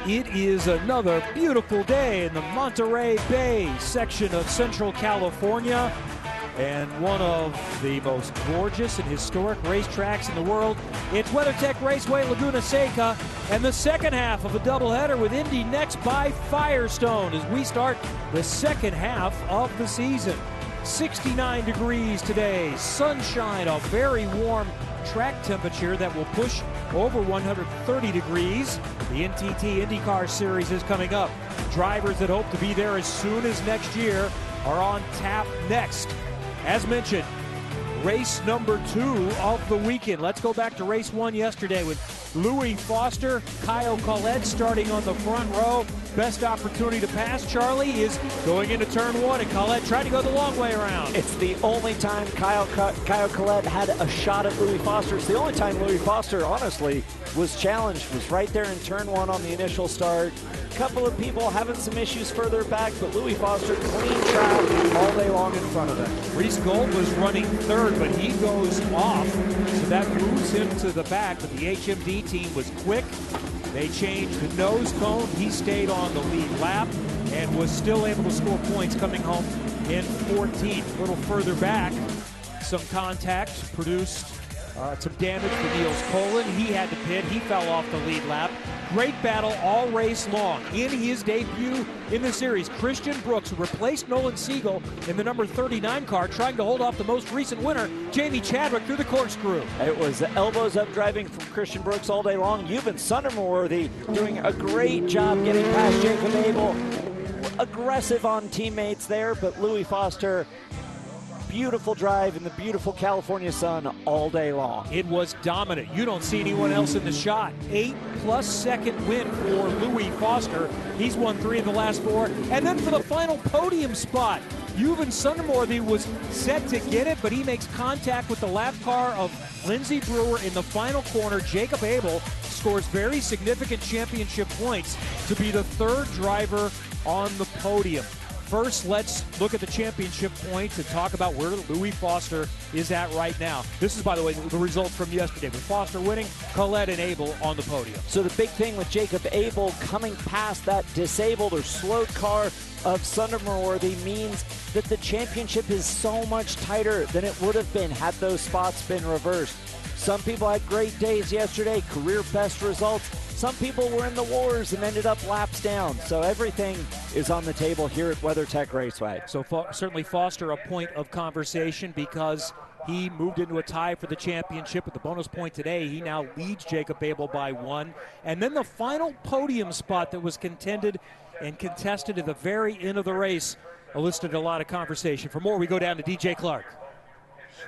It is another beautiful day in the Monterey Bay section of Central California, and one of the most gorgeous and historic racetracks in the world. It's WeatherTech Raceway, Laguna, Seca, and the second half of a doubleheader with INDY NXT by Firestone as we start the second half of the season. 69 degrees today, sunshine, a very warm track temperature that will push over 130 degrees. The NTT IndyCar Series is coming up. Drivers that hope to be there as soon as next year are on tap next. As mentioned, race number 2 of the weekend. Let's go back to race 1 yesterday with Louis Foster, Kyle Collette starting on the front row. Best opportunity to pass, Charlie, is going into turn 1, and Collette trying to go the long way around. It's the only time Kyle Collette had a shot at Louis Foster. It's the only time Louis Foster, honestly, was challenged, was right there in turn 1 on the initial start. A couple of people having some issues further back, but Louis Foster, clean track all day long in front of him. Reese Gold was running third, but he goes off, so that moves him to the back, but the HMD team was quick. They changed the nose cone. He stayed on the lead lap and was still able to score points coming home in 14th. A little further back, some contact produced some damage for Niels Colin. He had to pit. He fell off the lead lap. Great battle all race long. In his debut in the series, Christian Brooks replaced Nolan Siegel in the number 39 car, trying to hold off the most recent winner, Jamie Chadwick, through the corkscrew. It was elbows up driving from Christian Brooks all day long. Yuven Sunderworthy doing a great job getting past Jacob Abel. Aggressive on teammates there, but Louis Foster, beautiful drive in the beautiful California sun all day long. It was dominant. You don't see anyone else in the shot. 8+ second win for Louis Foster. He's won 3 of the last 4. And then for the final podium spot, Yuven Sunderworthy was set to get it, but he makes contact with the lap car of Lindsey Brewer in the final corner. Jacob Abel scores very significant championship points to be the 3rd driver on the podium. First, let's look at the championship points and talk about where Louis Foster is at right now. This is, by the way, the result from yesterday, with Foster winning, Collette and Abel on the podium. So the big thing with Jacob Abel coming past that disabled or slowed car of Sunderworthy means that the championship is so much tighter than it would have been had those spots been reversed. Some people had great days yesterday, career best results. Some people were in the wars and ended up laps down. So everything is on the table here at WeatherTech Raceway. So certainly Foster a point of conversation because he moved into a tie for the championship with the bonus point today. He now leads Jacob Abel by 1. And then the final podium spot that was contended and contested at the very end of the race elicited a lot of conversation. For more, we go down to DJ Clark.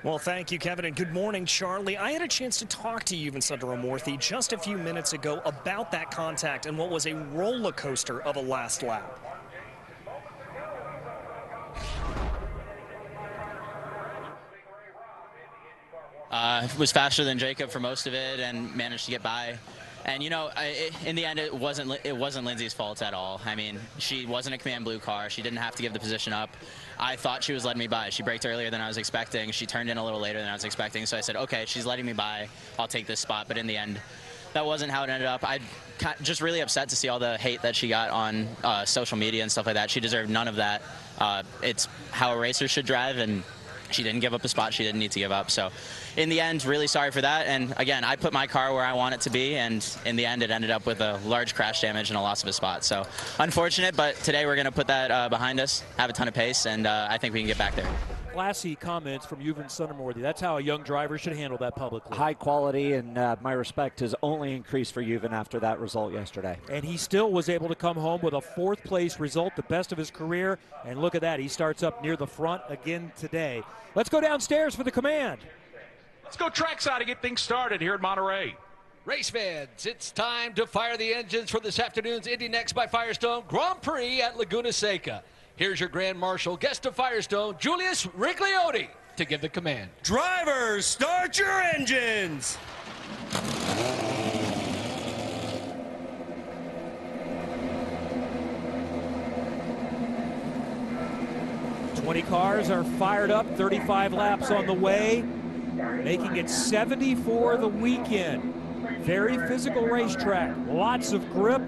Well, thank you, Kevin, and good morning, Charlie. I had a chance to talk to Yuven Sunderworthy just a few minutes ago about that contact and what was a roller coaster of a last lap. Was faster than Jacob for most of it and managed to get by. And, you know, in the end, it wasn't Lindsey's fault at all. I mean, she wasn't a Command Blue car. She didn't have to give the position up. I thought she was letting me by. She braked earlier than I was expecting. She turned in a little later than I was expecting. So I said, okay, she's letting me by. I'll take this spot. But in the end, that wasn't how it ended up. I'm just really upset to see all the hate that she got on social media and stuff like that. She deserved none of that. It's how a racer should drive, and she didn't give up a spot she didn't need to give up. So in the end, really sorry for that. And again, I put my car where I want it to be, and in the end, it ended up with a large crash damage and a loss of a spot. So unfortunate, but today we're going to put that behind us, have a ton of pace, and I think we can get back there. Classy comments from Yuven Sunderworthy. That's how a young driver should handle that publicly. High quality, and my respect has only increased for Yuven after that result yesterday. And he still was able to come home with a 4th place result, the best of his career. And look at that, he starts up near the front again today. Let's go downstairs for the command. Let's go trackside to get things started here at Monterey. Race fans, it's time to fire the engines for this afternoon's INDY NXT by Firestone Grand Prix at Laguna Seca. Here's your Grand Marshal, guest of Firestone, Julius Rigliotti, to give the command. Drivers, start your engines! Twenty cars are fired up, 35 laps on the way, making it 70 for the weekend. Very physical racetrack, lots of grip,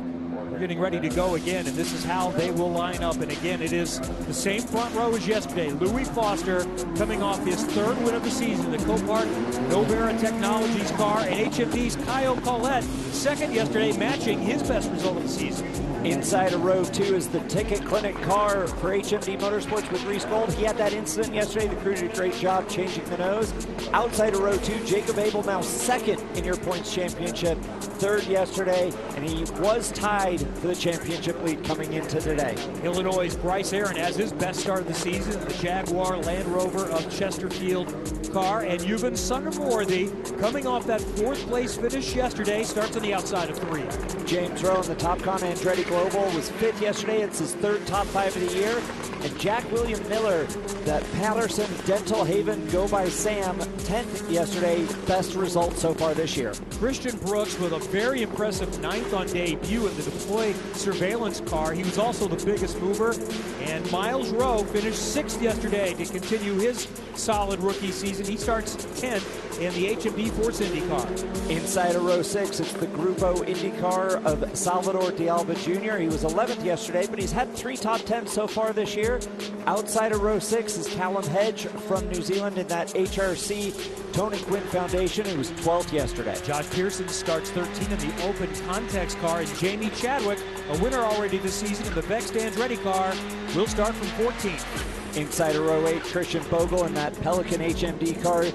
getting ready to go again, and this is how they will line up. And again, it is the same front row as yesterday. Louis Foster coming off his third win of the season. The Copart Novera Technologies car, and HMD's Kyle Collette, second yesterday, matching his best result of the season. Inside of row 2 is the Ticket Clinic car for HMD Motorsports with Reese Gold. He had that incident yesterday. The crew did a great job changing the nose. Outside of row 2, Jacob Abel now second in your points championship, third yesterday, and he was tied for the championship lead coming into today. Illinois' Bryce Aaron has his best start of the season, the Jaguar Land Rover of Chesterfield car, and Yuvan Sunderworthy coming off that fourth place finish yesterday, starts on the outside of 3. James Rowe in the Top Con Andretti Global was 5th yesterday. It's his third top 5 of the year. And Jack William Miller, that Patterson Dental Haven Go by Sam, 10th yesterday, best result so far this year. Christian Brooks with a very impressive 9th on debut in the Deploy surveillance car. He was also the biggest mover. And Miles Rowe finished 6th yesterday to continue his solid rookie season. He starts 10th in the HMD Force Indy car. Inside of row 6, it's the Grupo Indy car of Salvador De Alba Jr. He was 11th yesterday, but he's had 3 top 10s so far this year. Outside of row 6 is Callum Hedge from New Zealand in that HRC Tony Quinn Foundation, who was 12th yesterday. Josh Pearson starts 13 in the Open Context car, and Jamie Chadwick, a winner already this season in the Vex Andretti car, will start from 14th. Inside of row 8, Christian Bogle in that Pelican HMD car.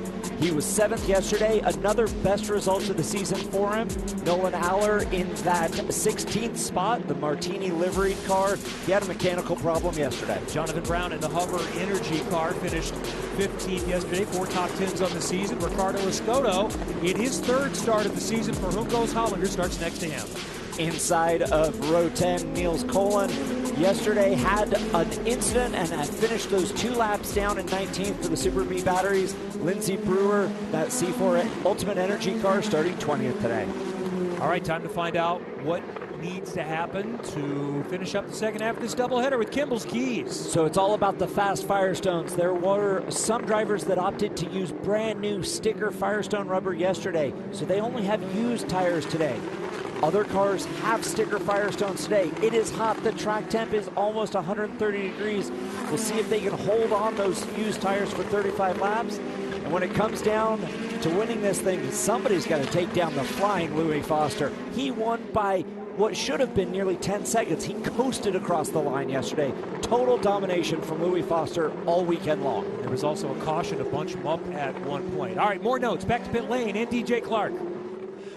He was 7th yesterday, another best result of the season for him. Nolan Aller in that 16th spot, the Martini liveried car. He had a mechanical problem yesterday. Jonathan Brown in the Hover Energy car finished 15th yesterday, 4 top 10s on the season. Ricardo Escoto in his third start of the season for Hunkos Hollinger starts next to him. Inside of row 10, Niels Colin yesterday had an incident and had finished those 2 laps down in 19th for the Super B batteries. Lindsey Brewer, that C4 Ultimate Energy car, starting 20th today. All right, time to find out what needs to happen to finish up the second half of this doubleheader with Kimball's Keys. So it's all about the fast Firestones. There were some drivers that opted to use brand new sticker Firestone rubber yesterday, so they only have used tires today. Other cars have sticker Firestones today. It is hot. The track temp is almost 130 degrees. We'll see if they can hold on those used tires for 35 laps. And when it comes down to winning this thing, somebody's got to take down the flying Louis Foster. He won by what should have been nearly 10 seconds. He coasted across the line yesterday. Total domination from Louis Foster all weekend long. There was also a caution to bunch him up at one point. All right, more notes. Back to pit lane and DJ Clark.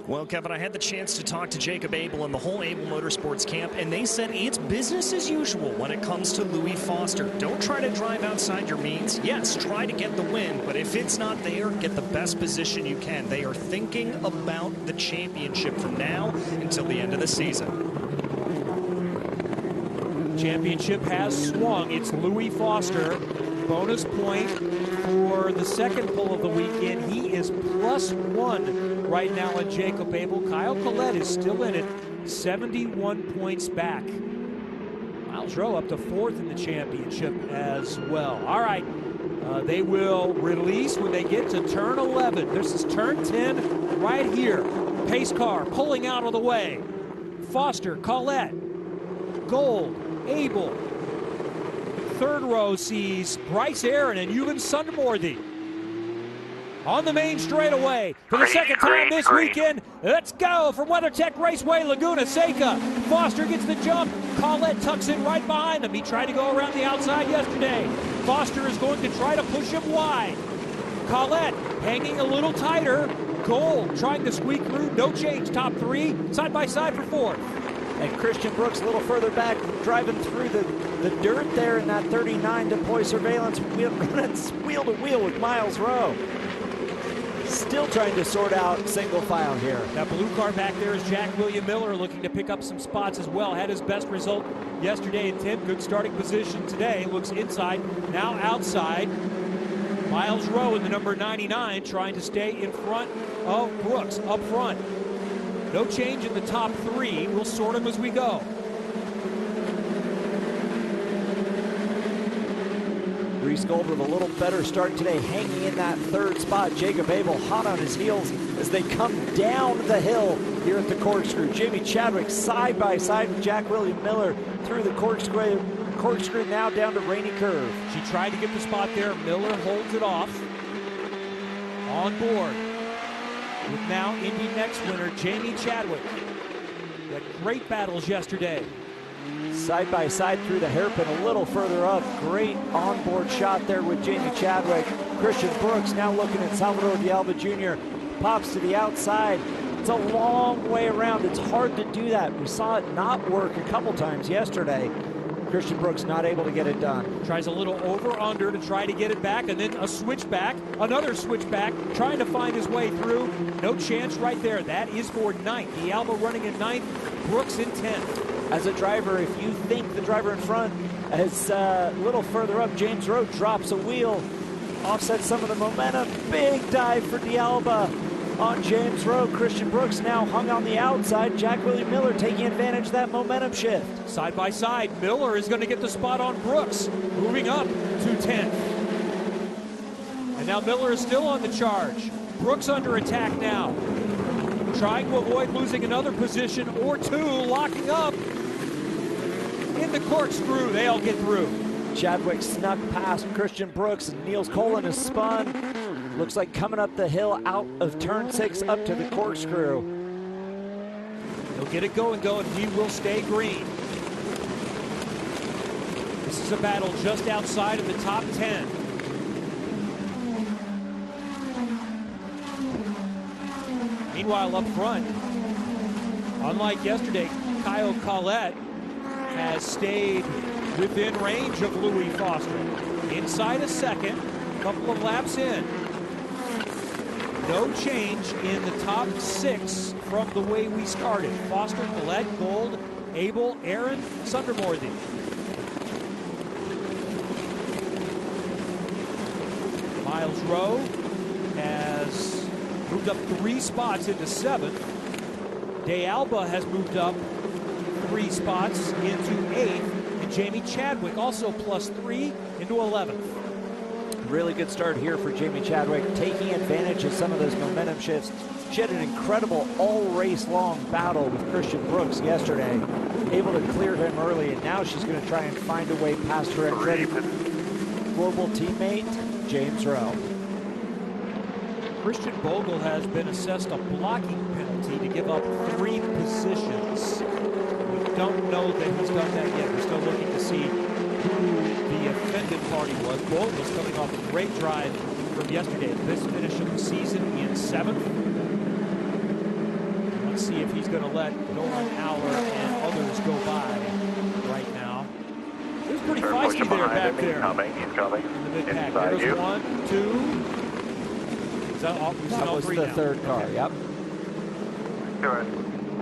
Well, Kevin, I had the chance to talk to Jacob Abel and the whole Abel Motorsports camp, and they said it's business as usual when it comes to Louis Foster. Don't try to drive outside your means. Yes, try to get the win, but if it's not there, get the best position you can. They are thinking about the championship from now until the end of the season. Championship has swung. It's Louis Foster. Bonus point for the second pull of the weekend. He is +1 right now on Jacob Abel. Kyle Collette is still in it, 71 points back. Miles Rowe up to 4th in the championship as well. All right, they will release when they get to turn 11. This is turn 10 right here. Pace car pulling out of the way. Foster, Collette, Gold, Abel. Third row sees Bryce Aaron and Yuvan Sunderworthy on the main straightaway for the second time this weekend. Let's go from WeatherTech Raceway, Laguna, Seca. Foster gets the jump. Collette tucks in right behind him. He tried to go around the outside yesterday. Foster is going to try to push him wide. Collette hanging a little tighter. Gold trying to squeak through. No change. Top 3 side by side for 4th. And Christian Brooks a little further back, driving through the dirt there in that 39 Deploy surveillance, running wheel to wheel with Miles Rowe. Still trying to sort out single file here. That blue car back there is Jack William Miller, looking to pick up some spots as well. Had his best result yesterday in 10th. Good starting position today. Looks inside, now outside. Miles Rowe in the number 99 trying to stay in front of Brooks up front. No change in the top 3. We'll sort them as we go. Reese Gold with a little better start today, hanging in that 3rd spot. Jacob Abel hot on his heels as they come down the hill here at the corkscrew. Jamie Chadwick side by side with Jack William Miller through the corkscrew now down to Rainy Curve. She tried to get the spot there. Miller holds it off. On board with now Indy NXT winner Jamie Chadwick. Had great battles yesterday. Side by side through the hairpin a little further up. Great onboard shot there with Jamie Chadwick. Christian Brooks now looking at Salvador de Alba Jr. Pops to the outside. It's a long way around. It's hard to do that. We saw it not work a couple times yesterday. Christian Brooks not able to get it done. Tries a little over-under to try to get it back, and then a switchback, another switchback, trying to find his way through. No chance right there. That is for 9th. De Alba running in 9th, Brooks in 10th. As a driver, if you think the driver in front is a little further up, James Rowe drops a wheel, offsets some of the momentum. Big dive for De Alba on James Rowe. Christian Brooks now hung on the outside. Jack William Miller taking advantage of that momentum shift. Side by side, Miller is going to get the spot on Brooks, moving up to 10th. And now Miller is still on the charge. Brooks under attack now. Trying to avoid losing another position or two, locking up in the corkscrew. They all get through. Chadwick snuck past Christian Brooks, and Niels Colin is spun. Looks like coming up the hill out of turn 6 up to the corkscrew. He'll get it going though, and he will stay green. This is a battle just outside of the top 10. Meanwhile, up front, unlike yesterday, Kyle Collette has stayed within range of Louis Foster. Inside a second, a couple of laps in. No change in the top 6 from the way we started. Foster, Collette, Gold, Abel, Aaron, Sunderworthy. Miles Rowe has moved up 3 spots into 7th. De Alba has moved up 3 spots into 8th. And Jamie Chadwick also +3 into 11th. Really good start here for Jamie Chadwick, taking advantage of some of those momentum shifts. She had an incredible all race long battle with Christian Brooks yesterday, able to clear him early, and now she's going to try and find a way past her global teammate, James Rowe. Christian Bogle has been assessed a blocking penalty to give up 3 positions. We don't know that he's done that yet. We're still looking to see who the offended party was. Bogle's coming off a great drive from yesterday. This finish of the season in 7th. Let's see if he's going to let Nolan Aller and others go by right now. It was pretty feisty there back there. He's coming. In the mid-pack. There's 1, 2. That was the 3rd car, yep. Sure.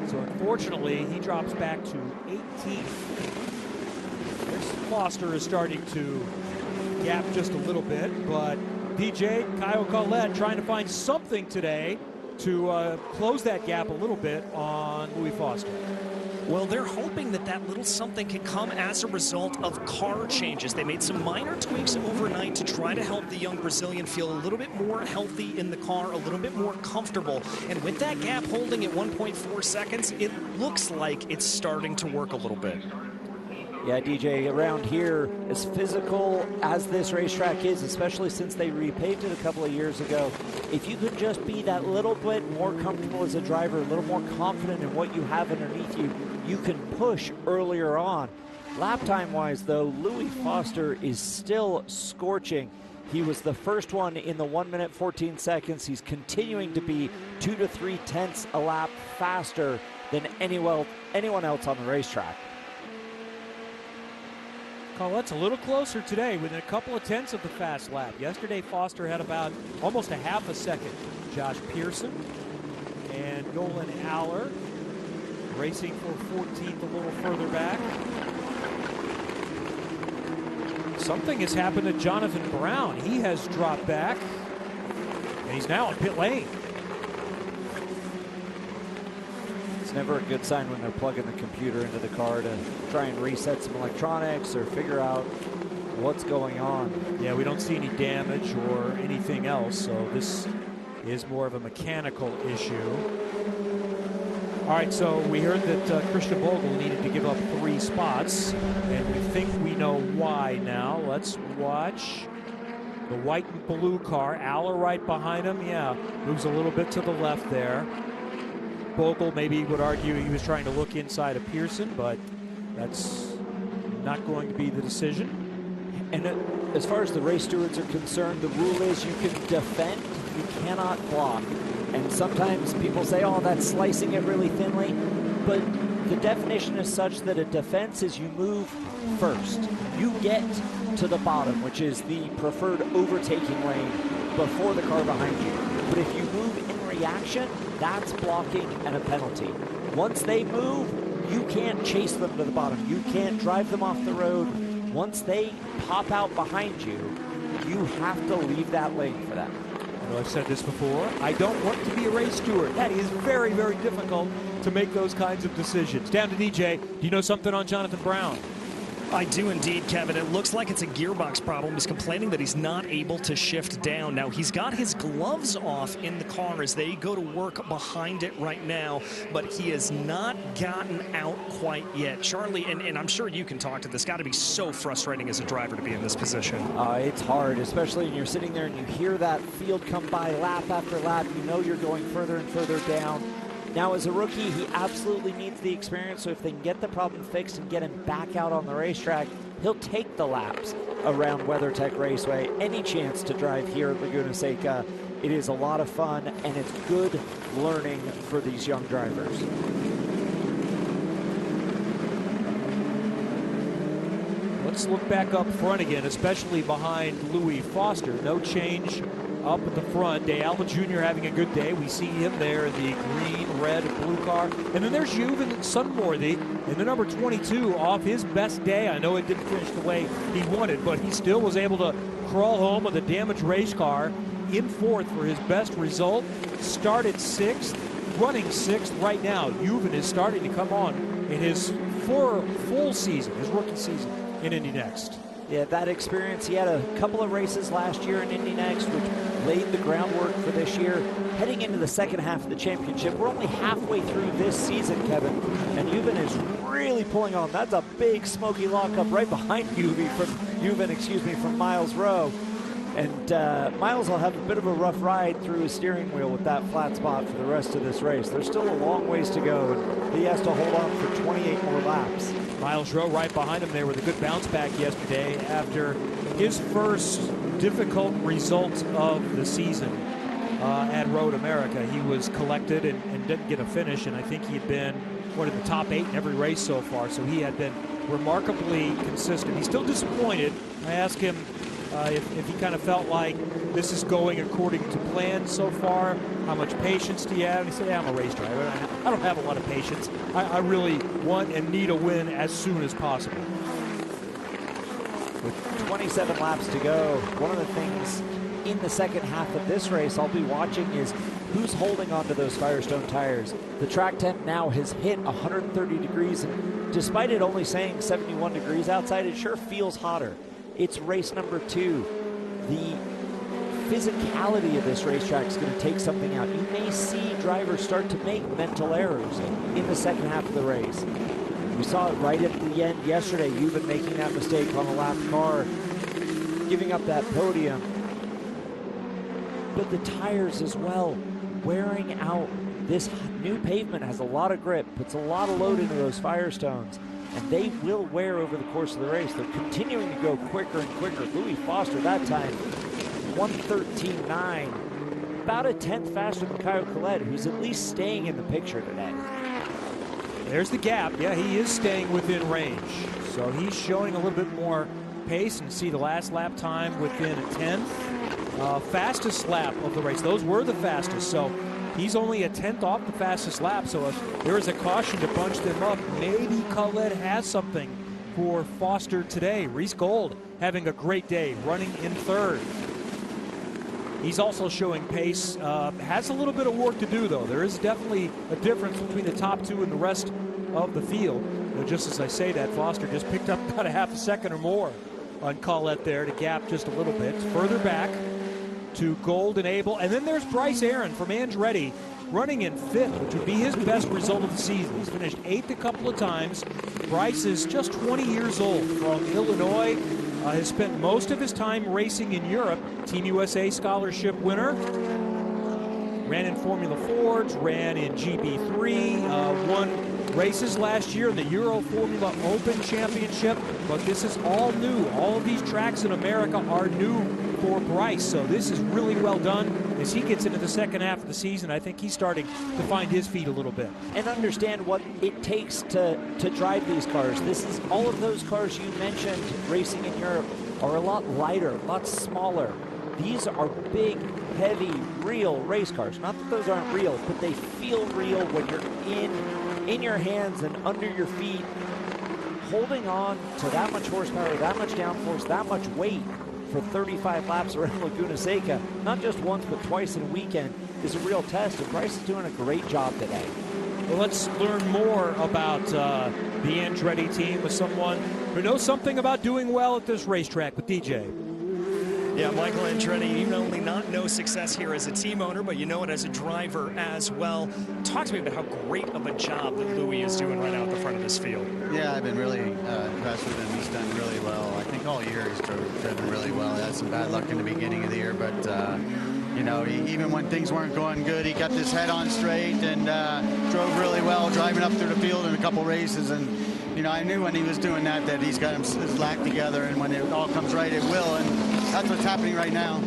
So unfortunately, he drops back to 18th. Foster is starting to gap just a little bit, but DJ, Kyle Collette trying to find something today to close that gap a little bit on Louis Foster. Well, they're hoping that that little something can come as a result of car changes. They made some minor tweaks overnight to try to help the young Brazilian feel a little bit more healthy in the car, a little bit more comfortable. And with that gap holding at 1.4 seconds, it looks like it's starting to work a little bit. Yeah, DJ, around here, as physical as this racetrack is, especially since they repaved it a couple of years ago, if you could just be that little bit more comfortable as a driver, a little more confident in what you have underneath you, you can push earlier on. Lap time-wise, though, Louis Foster is still scorching. He was the first one in the 1 minute 14 seconds. He's continuing to be 2 to 3 tenths a lap faster than anyone else on the racetrack. Collette's a little closer today within a couple of tenths of the fast lap. Yesterday, Foster had about almost a half a second. Josh Pearson and Nolan Aller racing for 14th a little further back. Something has happened to Jonathan Brown. He has dropped back, and he's now in pit lane. It's never a good sign when they're plugging the computer into the car to try and reset some electronics or figure out what's going on. Yeah, we don't see any damage or anything else, so this is more of a mechanical issue. All right, so we heard that Christian Bogle needed to give up 3 spots, and we think we know why now. Let's watch the white and blue car. Aller right behind him, yeah, moves a little bit to the left there. Bogle maybe would argue he was trying to look inside of Pearson, but that's not going to be the decision. And as far as the race stewards are concerned, the rule is you can defend, you cannot block. And sometimes people say, oh, that's slicing it really thinly. But the definition is such that a defense is you move first. You get to the bottom, which is the preferred overtaking lane before the car behind you. But if you move in reaction, that's blocking and a penalty. Once they move, you can't chase them to the bottom. You can't drive them off the road. Once they pop out behind you, you have to leave that lane for them. I know I've said this before. I don't want to be a race steward. That is very, very difficult to make those kinds of decisions. Down to DJ. Do you know something on Jonathan Brown? I do indeed, Kevin. It looks like it's a gearbox problem. He's complaining that he's not able to shift down. Now, he's got his gloves off in the car as they go to work behind it right now, but he has not gotten out quite yet. Charlie, and I'm sure you can talk to this, got to be so frustrating as a driver to be in this position. It's hard, especially when you're sitting there and you hear that field come by lap after lap. You know you're going further and further down. Now, as a rookie, he absolutely needs the experience, so if they can get the problem fixed and get him back out on the racetrack, he'll take the laps around WeatherTech Raceway. Any chance to drive here at Laguna Seca. It is a lot of fun, and it's good learning for these young drivers. Let's look back up front again, especially behind Louis Foster. No change up at the front. De Alba Jr. having a good day. We see him there in the green, red, blue car. And then there's Juven Sunworthy in the number 22 off his best day. I know it didn't finish the way he wanted, but he still was able to crawl home with a damaged race car in 4th for his best result. Started 6th, running 6th right now. Juven is starting to come on in his full season, his rookie season in Indy NXT. Yeah, that experience, he had a couple of races last year in Indy NXT, which laid the groundwork for this year. Heading into the second half of the championship, we're only halfway through this season, Kevin, and Juven is really pulling on. That's a big smoky lockup right behind Juven, from Miles Rowe. And Miles will have a bit of a rough ride through his steering wheel with that flat spot for the rest of this race. There's still a long ways to go, and he has to hold on for 28 more laps. Miles Rowe right behind him there with a good bounce back yesterday after his first difficult result of the season at Road America. He was collected and didn't get a finish, and I think he had been in the top 8 in every race so far, so he had been remarkably consistent. He's still disappointed. I asked him if he kind of felt like this is going according to plan so far. How much patience do you have? And he said, yeah, I'm a race driver. I don't have a lot of patience. I really want and need a win as soon as possible. With 27 laps to go, one of the things in the second half of this race I'll be watching is who's holding onto those Firestone tires. The track temp now has hit 130 degrees, and despite it only saying 71 degrees outside, it sure feels hotter. It's race number 2. The physicality of this racetrack is going to take something out. You may see drivers start to make mental errors in the second half of the race. We saw it right at the end yesterday. You've been making that mistake on a lapped car, giving up that podium. But the tires as well, wearing out. This new pavement has a lot of grip, puts a lot of load into those Firestones, and they will wear over the course of the race. They're continuing to go quicker and quicker. Louis Foster that time, 1:13.9, about a tenth faster than Kyle Collette, who's at least staying in the picture today. There's the gap. Yeah, he is staying within range. So he's showing a little bit more pace, and see the last lap time within a tenth. Fastest lap of the race. Those were the fastest. So he's only a tenth off the fastest lap. So if there is a caution to bunch them up, maybe Collette has something for Foster today. Reese Gold having a great day, running in 3rd. He's also showing pace. Has a little bit of work to do, though. There is definitely a difference between the top 2 and the rest of the field. Just as I say that, Foster just picked up about a half a second or more on Collette there to gap just a little bit. Further back to Gold and Abel. And then there's Bryce Aaron from Andretti running in 5th, which would be his best result of the season. He's finished 8th a couple of times. Bryce is just 20 years old, from Illinois. Has spent most of his time racing in Europe. Team USA scholarship winner. Ran in Formula Fords, ran in GB3, won races last year in the Euro Formula Open Championship. But this is all new. All of these tracks in America are new for Bryce. So this is really well done. As he gets into the second half of the season, I think he's starting to find his feet a little bit. And understand what it takes to drive these cars. This is all of those cars you mentioned racing in Europe are a lot lighter, a lot smaller. These are big, heavy, real race cars. Not that those aren't real, but they feel real when you're in your hands and under your feet, holding on to that much horsepower, that much downforce, that much weight for 35 laps around Laguna Seca, not just once but twice in a weekend, is a real test, and Bryce is doing a great job today. Well, let's learn more about the Andretti team with someone who knows something about doing well at this racetrack, with DJ. Yeah, Michael Andretti, you not only know success here as a team owner, but you know it as a driver as well. Talk to me about how great of a job that Louis is doing right now at the front of this field. Yeah, I've been really impressed with him. He's done really well. I think all year he's driven really well. He had some bad luck in the beginning of the year, but you know, even when things weren't going good, he kept his head on straight and drove really well, driving up through the field in a couple races. And you know, I knew when he was doing that he's got his act together, and when it all comes right, it will. And that's what's happening right now.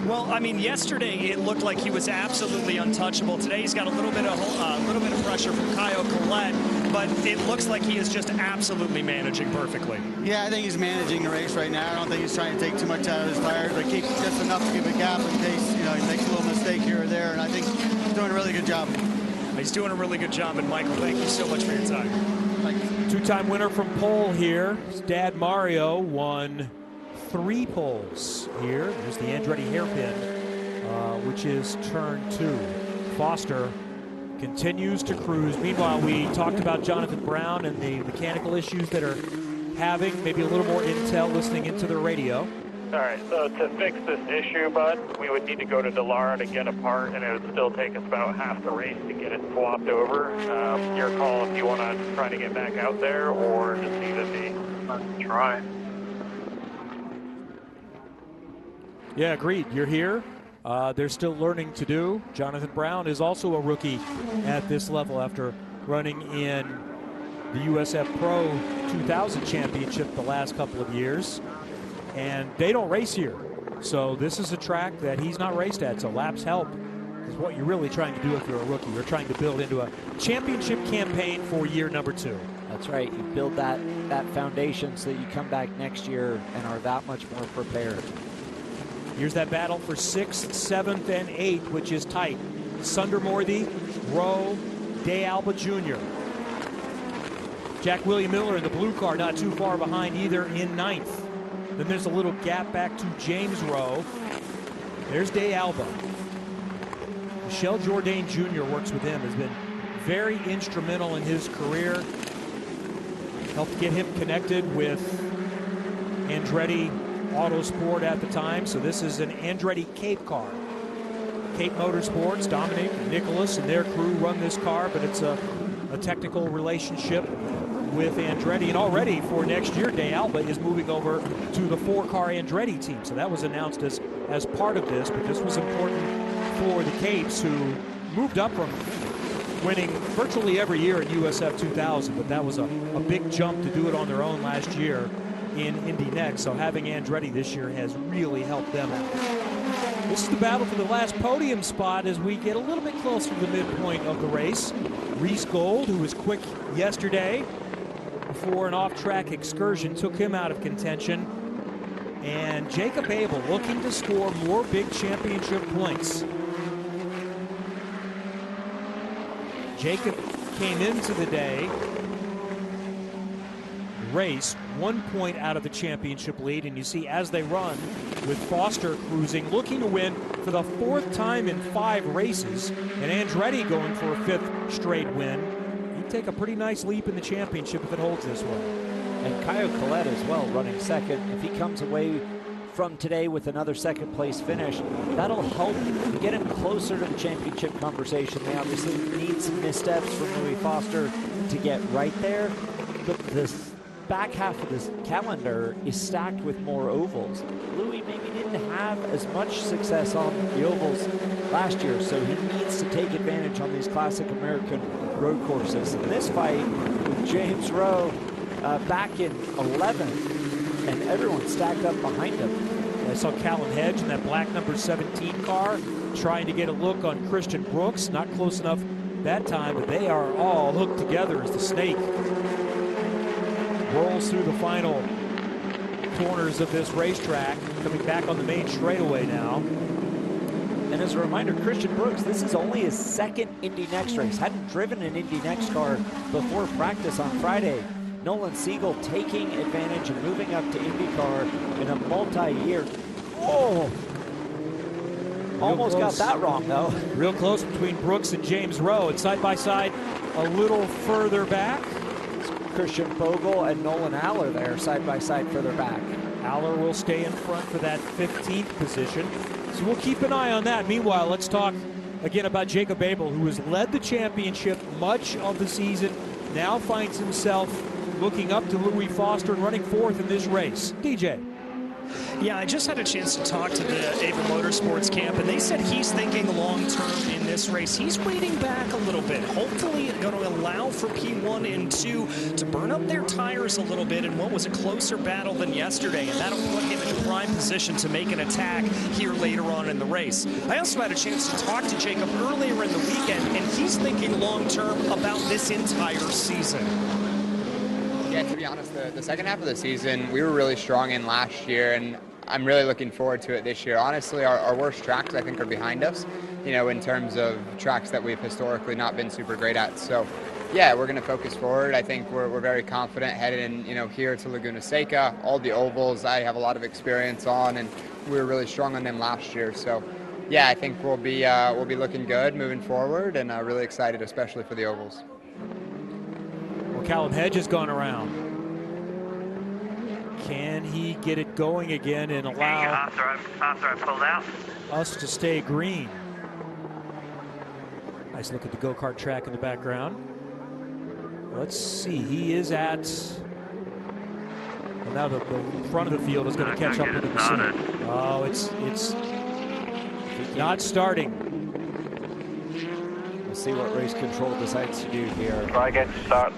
Well, I mean, yesterday it looked like he was absolutely untouchable. Today he's got a little bit of pressure from Kyle Collette, but it looks like he is just absolutely managing perfectly. Yeah, I think he's managing the race right now. I don't think he's trying to take too much out of his tires, but keep just enough to give a gap in case, you know, he makes a little mistake here or there. And I think he's doing a really good job. He's doing a really good job, and Michael, thank you so much for your time. Two-time winner from pole here. His dad Mario won 3 poles here. There's the Andretti hairpin, which is turn 2. Foster continues to cruise. Meanwhile, we talked about Jonathan Brown and the mechanical issues that are having. Maybe a little more intel listening into the radio. All right, so to fix this issue, bud, we would need to go to Delara to get a part, and it would still take us about half the race to get it swapped over. Your call if you want to try to get back out there, or just leave it be. Let's try. Yeah, agreed. You're here. They're still learning to do. Jonathan Brown is also a rookie at this level after running in the USF Pro 2000 Championship the last couple of years. And they don't race here. So this is a track that he's not raced at. So laps help is what you're really trying to do if you're a rookie. You're trying to build into a championship campaign for year number 2. That's right. You build that foundation so that you come back next year and are that much more prepared. Here's that battle for 6th, 7th, and 8th, which is tight. Sundermorthy, Rowe, De Alba Jr. Jack William Miller in the blue car not too far behind either in 9th. Then there's a little gap back to James Rowe. There's De Alba. Michel Jourdain Jr. works with him, has been very instrumental in his career. Helped get him connected with Andretti Autosport at the time. So this is an Andretti Cape car. Cape Motorsports, Dominic, Nicholas, and their crew run this car, but it's a technical relationship with Andretti. And already for next year, De Alba is moving over to the 4-car Andretti team. So that was announced as part of this, but this was important for the Capes, who moved up from winning virtually every year in USF 2000, but that was a big jump to do it on their own last year in Indy NXT. So having Andretti this year has really helped them out. This is the battle for the last podium spot as we get a little bit closer to the midpoint of the race. Reese Gold, who was quick yesterday before an off-track excursion took him out of contention. And Jacob Abel looking to score more big championship points. Jacob came into the day, race 1 point out of the championship lead, and you see as they run with Foster cruising, looking to win for the 4th time in 5 races, and Andretti going for a 5th straight win. He'd take a pretty nice leap in the championship if it holds this way. And Kyle Collette as well running second. If he comes away from today with another second place finish, that'll help get him closer to the championship conversation. They obviously need some missteps from Louis Foster to get right there, but this back half of this calendar is stacked with more ovals. Louis maybe didn't have as much success on the ovals last year, so he needs to take advantage on these classic American road courses. In this fight with James Rowe back in 11th, and everyone stacked up behind him. I saw Callum Hedge in that black number 17 car trying to get a look on Christian Brooks. Not close enough that time, but they are all hooked together as the snake rolls through the final corners of this racetrack, coming back on the main straightaway now. And as a reminder, Christian Brooks, this is only his second Indy NXT race. Hadn't driven an Indy NXT car before practice on Friday. Nolan Siegel taking advantage and moving up to IndyCar in a multi-year. Oh! Almost got that wrong, though. Real close between Brooks and James Rowe. And side by side, a little further back. Christian Bogle and Nolan Aller there, side by side further back. Aller will stay in front for that 15th position. So we'll keep an eye on that. Meanwhile, let's talk again about Jacob Abel, who has led the championship much of the season, now finds himself looking up to Louis Foster and running fourth in this race. DJ. Yeah, I just had a chance to talk to the Able Motorsports camp, and they said he's thinking long-term in this race. He's waiting back a little bit. Hopefully going to allow for P1 and 2 to burn up their tires a little bit in what was a closer battle than yesterday, and that'll put him in prime position to make an attack here later on in the race. I also had a chance to talk to Jacob earlier in the weekend, and he's thinking long-term about this entire season. Yeah, to be honest, the second half of the season, we were really strong in last year, and I'm really looking forward to it this year. Honestly, our worst tracks, I think, are behind us, you know, in terms of tracks that we've historically not been super great at. So, yeah, we're going to focus forward. I think we're very confident headed in, you know, here to Laguna Seca. All the ovals I have a lot of experience on, and we were really strong on them last year. So, yeah, I think we'll be looking good moving forward, and really excited, especially for the ovals. Well, Callum Hedge has gone around. Can he get it going again and allow after I pulled out us to stay green? Nice look at the go-kart track in the background. Let's see. He is at... Well, now the front of the field is going to catch up with him soon. Oh, it's not starting. We'll see what race control decides to do here. Try again to start.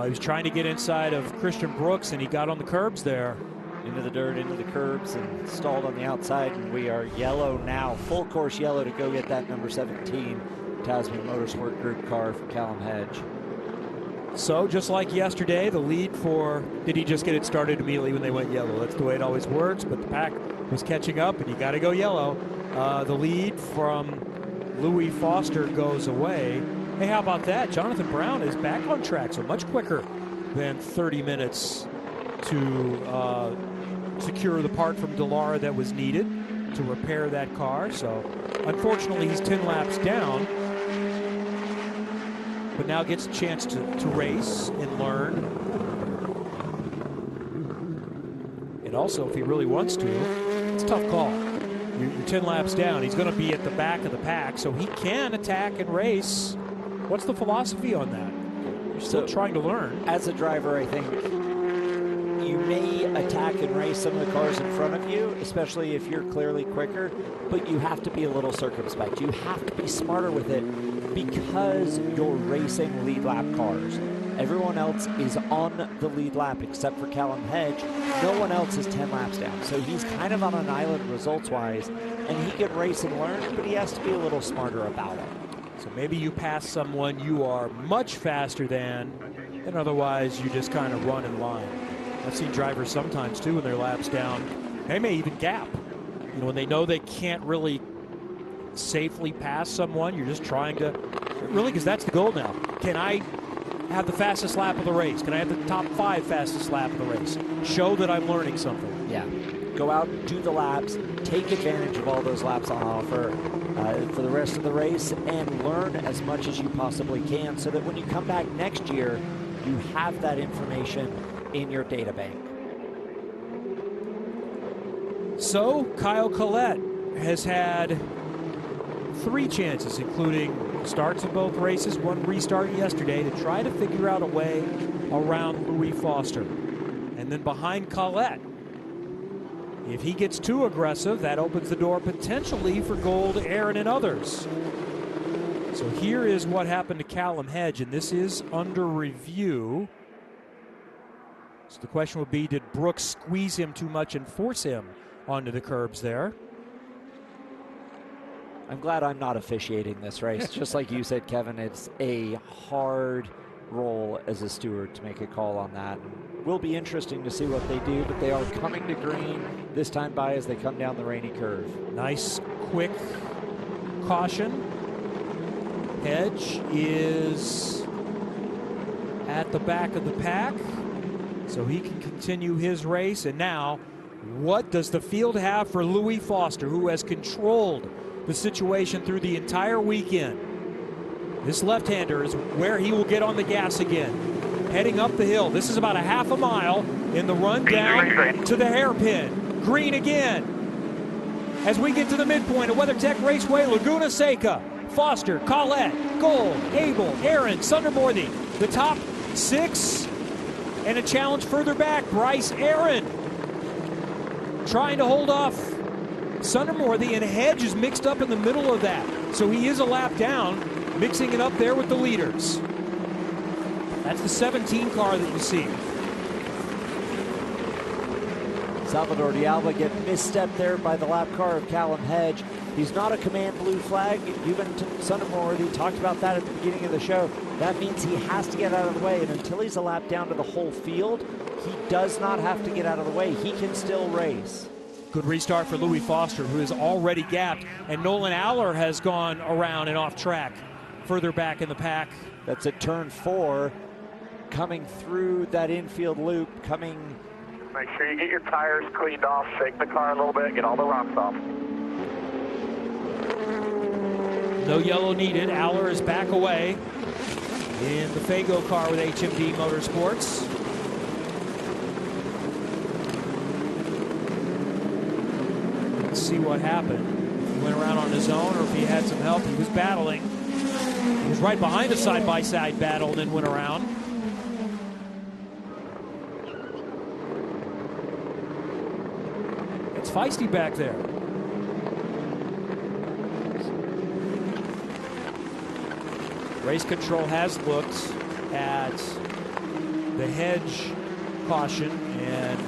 He was trying to get inside of Christian Brooks, and he got on the curbs there. Into the dirt, into the curbs, and stalled on the outside, and we are yellow now. Full course yellow to go get that number 17 Tasman Motorsport Group car for Callum Hedge. So, just like yesterday, the lead for... Did he just get it started immediately when they went yellow? That's the way it always works, but the pack was catching up, and you got to go yellow. The lead from Louis Foster goes away. Hey, how about that? Jonathan Brown is back on track, so much quicker than 30 minutes to secure the part from Dallara that was needed to repair that car. So, unfortunately, he's 10 laps down, but now gets a chance to race and learn. And also, if he really wants to, it's a tough call. You're 10 laps down. He's going to be at the back of the pack, so he can attack and race. What's the philosophy on that? You're still trying to learn. As a driver, I think you may attack and race some of the cars in front of you, especially if you're clearly quicker, but you have to be a little circumspect. You have to be smarter with it because you're racing lead lap cars. Everyone else is on the lead lap except for Callum Hedge. No one else is 10 laps down. So he's kind of on an island results-wise, and he can race and learn, but he has to be a little smarter about it. So maybe you pass someone you are much faster than, and otherwise you just kind of run in line. I've seen drivers sometimes too when their laps down. They may even gap. You know, when they know they can't really safely pass someone, you're just trying to, really, because that's the goal now. Can I have the fastest lap of the race? Can I have the top 5 fastest lap of the race? Show that I'm learning something. Yeah. Go out, do the laps, take advantage of all those laps on offer for the rest of the race, and learn as much as you possibly can so that when you come back next year, you have that information in your data bank. So Kyle Collette has had 3 chances, including starts in both races, 1 restart yesterday, to try to figure out a way around Louis Foster. And then behind Collette, if he gets too aggressive, that opens the door potentially for gold, Aaron, and others. So here is what happened to Callum Hedge, and this is under review. So the question would be, did Brooks squeeze him too much and force him onto the curbs there? I'm glad I'm not officiating this race. Just like you said, Kevin, it's a hard role as a steward to make a call on that. And will be interesting to see what they do, but they are coming to green this time by as they come down the rainy curve. Nice, quick caution. Hedge is at the back of the pack, so he can continue his race. And now, what does the field have for Louis Foster, who has controlled the situation through the entire weekend? This left-hander is where he will get on the gas again, heading up the hill. This is about a half a mile in the run down to the hairpin. Green again. As we get to the midpoint of WeatherTech Raceway, Laguna, Seca, Foster, Collette, Gold, Abel, Aaron, Sundermorthy. The top 6, and a challenge further back, Bryce Aaron trying to hold off Sundermorthy, and Hedge is mixed up in the middle of that. So he is a lap down, mixing it up there with the leaders. That's the 17 car that you see. Salvador de Alba get misstepped there by the lap car of Callum Hedge. He's not a command blue flag. Even Sundermorthy talked about that at the beginning of the show. That means he has to get out of the way, and until he's a lap down to the whole field, he does not have to get out of the way. He can still race. Good restart for Louis Foster, who is already gapped, and Nolan Aller has gone around and off track further back in the pack. That's at turn 4, coming through that infield loop, coming. Make sure you get your tires cleaned off, shake the car a little bit, get all the rocks off. No yellow needed. Aller is back away in the Fago car with HMD Motorsports. Let's see what happened. If he went around on his own or if he had some help. He was battling. He was right behind a side-by-side battle and then went around. It's feisty back there. Race control has looked at the Hedge caution and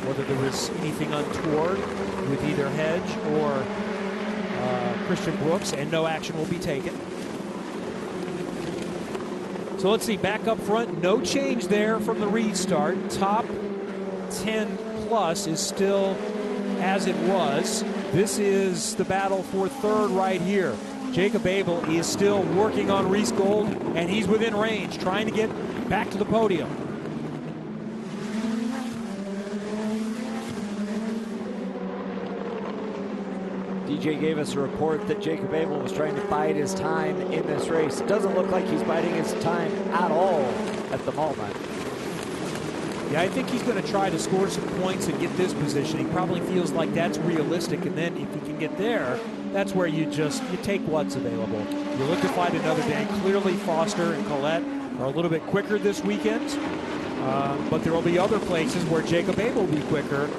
whether there was anything untoward with either Hedge or Christian Brooks, and no action will be taken. So let's see, back up front, no change there from the restart. Top 10 plus is still as it was. This is the battle for third right here. Jacob Abel is still working on Reese Gold, and he's within range, trying to get back to the podium. DJ gave us a report that Jacob Abel was trying to bide his time in this race. It doesn't look like he's biding his time at all at the moment. Yeah, I think he's going to try to score some points and get this position. He probably feels like that's realistic, and then if he can get there, that's where you take what's available. You look to fight another day. Clearly, Foster and Collette are a little bit quicker this weekend, but there will be other places where Jacob Abel will be quicker,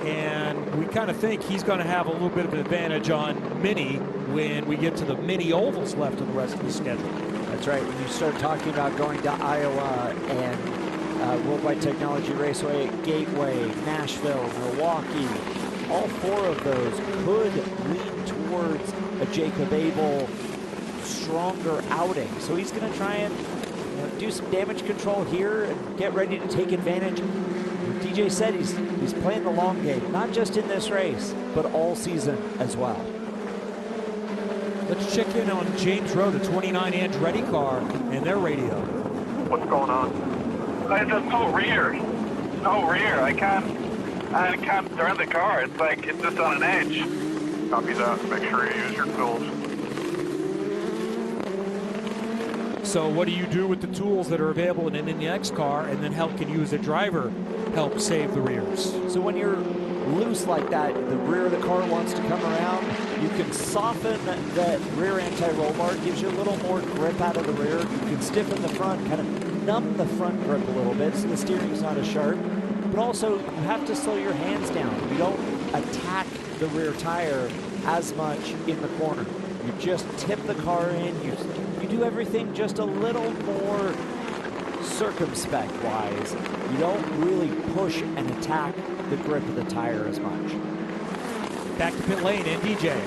and we kind of think he's going to have a little bit of an advantage on Mini when we get to the Mini ovals left in the rest of the schedule. That's right. When you start talking about going to Iowa and Worldwide Technology Raceway, Gateway, Nashville, Milwaukee, all 4 of those could lean towards a Jacob Abel stronger outing. So he's going to try and do some damage control here and get ready to take advantage. DJ said he's playing the long game, not just in this race, but all season as well. Let's check in on James Rowe, the 29 Andretti car, and their radio. What's going on? It's just no rear. No rear. I can't turn the car. It's like it's just on an edge. Copy that. Make sure you use your tools. So what do you do with the tools that are available in an INDY NXT car, and then how can you as a driver help save the rears? So when you're loose like that, the rear of the car wants to come around, you can soften that rear anti-roll bar, gives you a little more grip out of the rear. You can stiffen the front, kind of numb the front grip a little bit so the steering's not as sharp. But also, you have to slow your hands down. You don't attack the rear tire as much in the corner. You just tip the car in. You do everything just a little more circumspect-wise. You don't really push and attack the grip of the tire as much. Back to pit lane and DJ.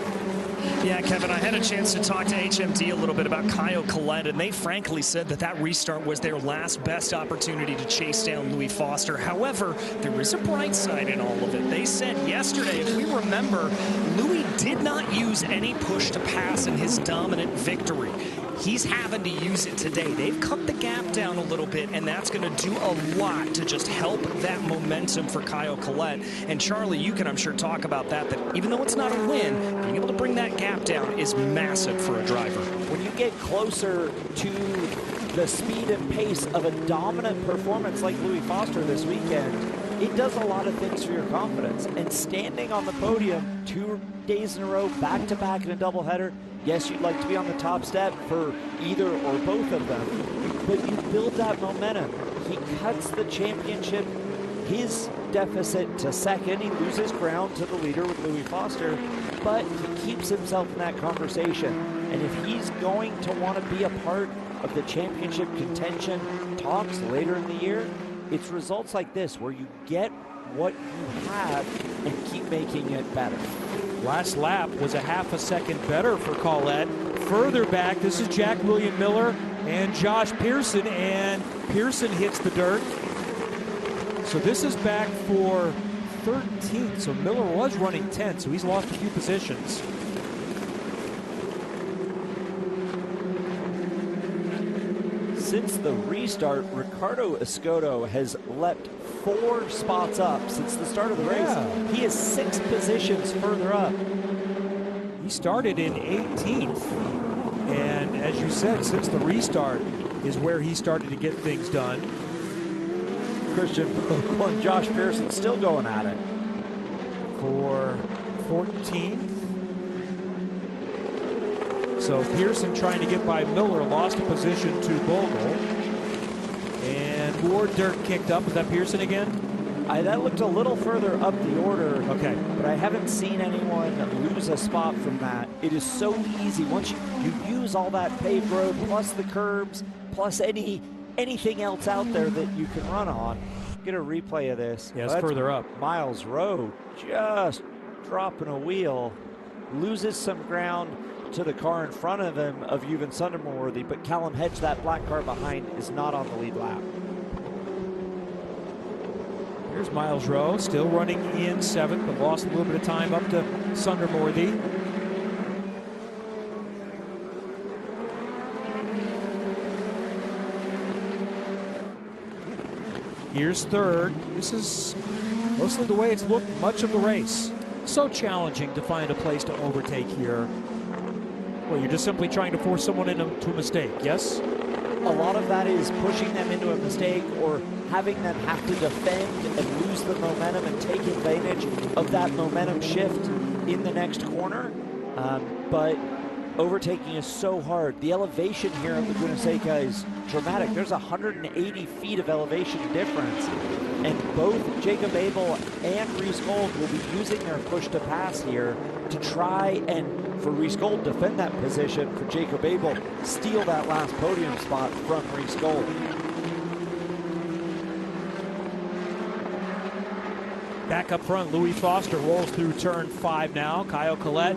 Yeah, Kevin, I had a chance to talk to HMD a little bit about Kyle Collette, and they frankly said that that restart was their last best opportunity to chase down Louis Foster. However, there is a bright side in all of it. They said yesterday, if we remember, Louis did not use any push to pass in his dominant victory. He's having to use it today. They've cut the gap down a little bit, and that's going to do a lot to just help that momentum for Kyle Collette. And Charlie, you can, I'm sure, talk about that even though it's not a win, being able to bring that gap down is massive for a driver. When you get closer to the speed and pace of a dominant performance like Louis Foster this weekend, it does a lot of things for your confidence. And standing on the podium 2 days in a row, back-to-back in a doubleheader, yes, you'd like to be on the top step for either or both of them, but you build that momentum. He cuts the championship, his deficit to second. He loses ground to the leader with Louis Foster, but he keeps himself in that conversation. And if he's going to want to be a part of the championship contention talks later in the year, it's results like this where you get what you have and keep making it better. Last lap was a half a second better for Collette. Further back, this is Jack William Miller and Josh Pearson, and Pearson hits the dirt. So this is back for 13th. So Miller was running 10th, so he's lost a few positions. Since the restart, Ricardo Escoto has leapt 4 spots up since the start of the race. He is 6 positions further up. He started in 18th. And as you said, since the restart is where he started to get things done. Christian Vogel and Josh Pearson still going at it. For 14th. So Pearson trying to get by Miller, lost a position to Bogle. And more dirt kicked up. Is that Pearson again? That looked a little further up the order. Okay. But I haven't seen anyone lose a spot from that. It is so easy. Once you use all that paved road, plus the curbs, plus anything else out there that you can run on. Get a replay of this. Yeah, it's further up. Miles Rowe just dropping a wheel. Loses some ground to the car in front of him of Yuvan Sunderworthy, but Callum Hedge, that black car behind, is not on the lead lap. Here's Miles Rowe, still running in 7th, but lost a little bit of time up to Sunderworthy. Here's 3rd. This is mostly the way it's looked much of the race. So challenging to find a place to overtake here. Well, you're just simply trying to force someone into a mistake, yes? A lot of that is pushing them into a mistake or having them have to defend and lose the momentum and take advantage of that momentum shift in the next corner. But overtaking is so hard. The elevation here in Laguna Seca is dramatic. There's 180 feet of elevation difference. And both Jacob Abel and Reese Gold will be using their push to pass here to try and, for Reese Gold, defend that position. For Jacob Abel, steal that last podium spot from Reese Gold. Back up front, Louis Foster rolls through turn 5 now. Kyle Collette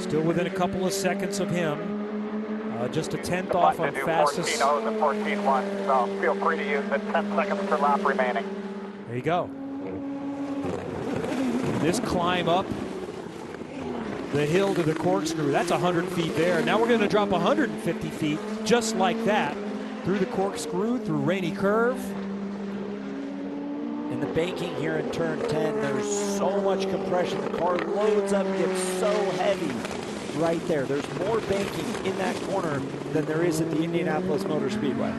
still within a couple of seconds of him. Just a 10th off on fastest. 14.0 and 14.1, so feel free to use it. 10 seconds per lap remaining. There you go. This climb up the hill to the corkscrew, that's 100 feet there. Now we're going to drop 150 feet just like that through the corkscrew, through Rainy Curve. In the banking here in turn 10, there's so much compression. The car loads up, gets so heavy. right there. There's more banking in that corner than there is at the Indianapolis Motor Speedway.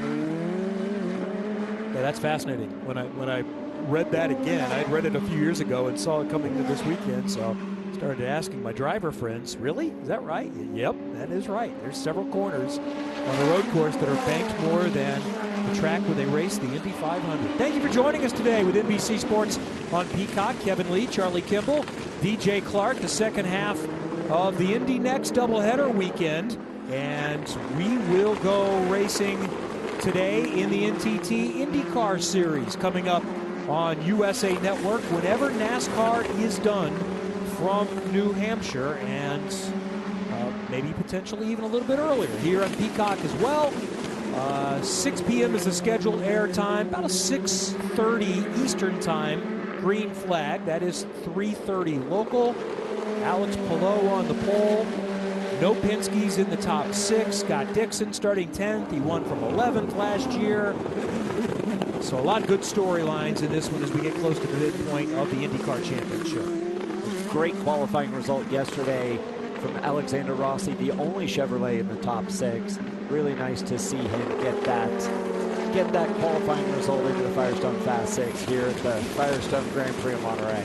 Yeah, that's fascinating. When I read that again, I'd read it a few years ago and saw it coming to this weekend, so started asking my driver friends, really? Is that right? Yep, that is right. There's several corners on the road course that are banked more than the track where they race the Indy 500. Thank you for joining us today with NBC Sports on Peacock. Kevin Lee, Charlie Kimball, DJ Clark, the second half of the Indy NXT doubleheader weekend. And we will go racing today in the NTT IndyCar Series coming up on USA Network whenever NASCAR is done from New Hampshire, and maybe potentially even a little bit earlier here on Peacock as well. 6 p.m. is the scheduled air time, about a 6:30 Eastern time green flag. That is 3:30 local. Alex Palou on the pole. No Penske's in the top 6. Scott Dixon starting 10th. He won from 11th last year. So a lot of good storylines in this one as we get close to the midpoint of the IndyCar Championship. Great qualifying result yesterday from Alexander Rossi, the only Chevrolet in the top 6. Really nice to see him get that qualifying result into the Firestone Fast 6 here at the Firestone Grand Prix of Monterey.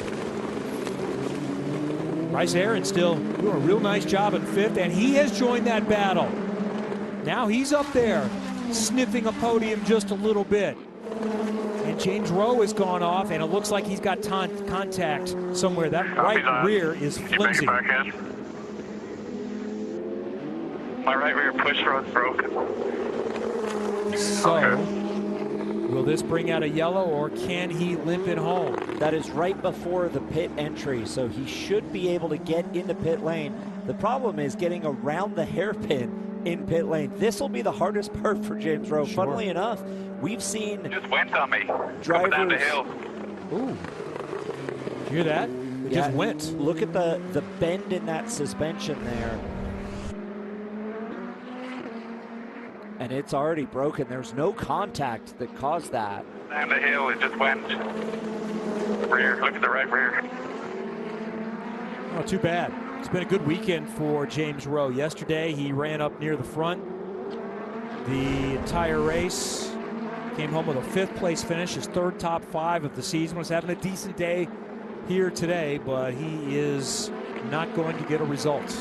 Bryce Aaron still doing a real nice job in 5th, and he has joined that battle. Now he's up there, sniffing a podium just a little bit. And James Rowe has gone off, and it looks like he's got contact somewhere. That right rear is flimsy. My right rear push rod's broken. So, will this bring out a yellow, or can he limp it home? That is right before the pit entry, so he should be able to get into pit lane. The problem is getting around the hairpin in pit lane. This will be the hardest part for James Rowe. Sure. Funnily enough, we've seen just went on me. Drivers down the hill. Ooh. Did you hear that? It just went. Look at the bend in that suspension there. And it's already broken. There's no contact that caused that. Down the hill, it just went. Rear, look at the right rear. Oh, too bad. It's been a good weekend for James Rowe. Yesterday, he ran up near the front the entire race. Came home with a 5th place finish, his 3rd top 5 of the season. Was having a decent day here today, but he is not going to get a result.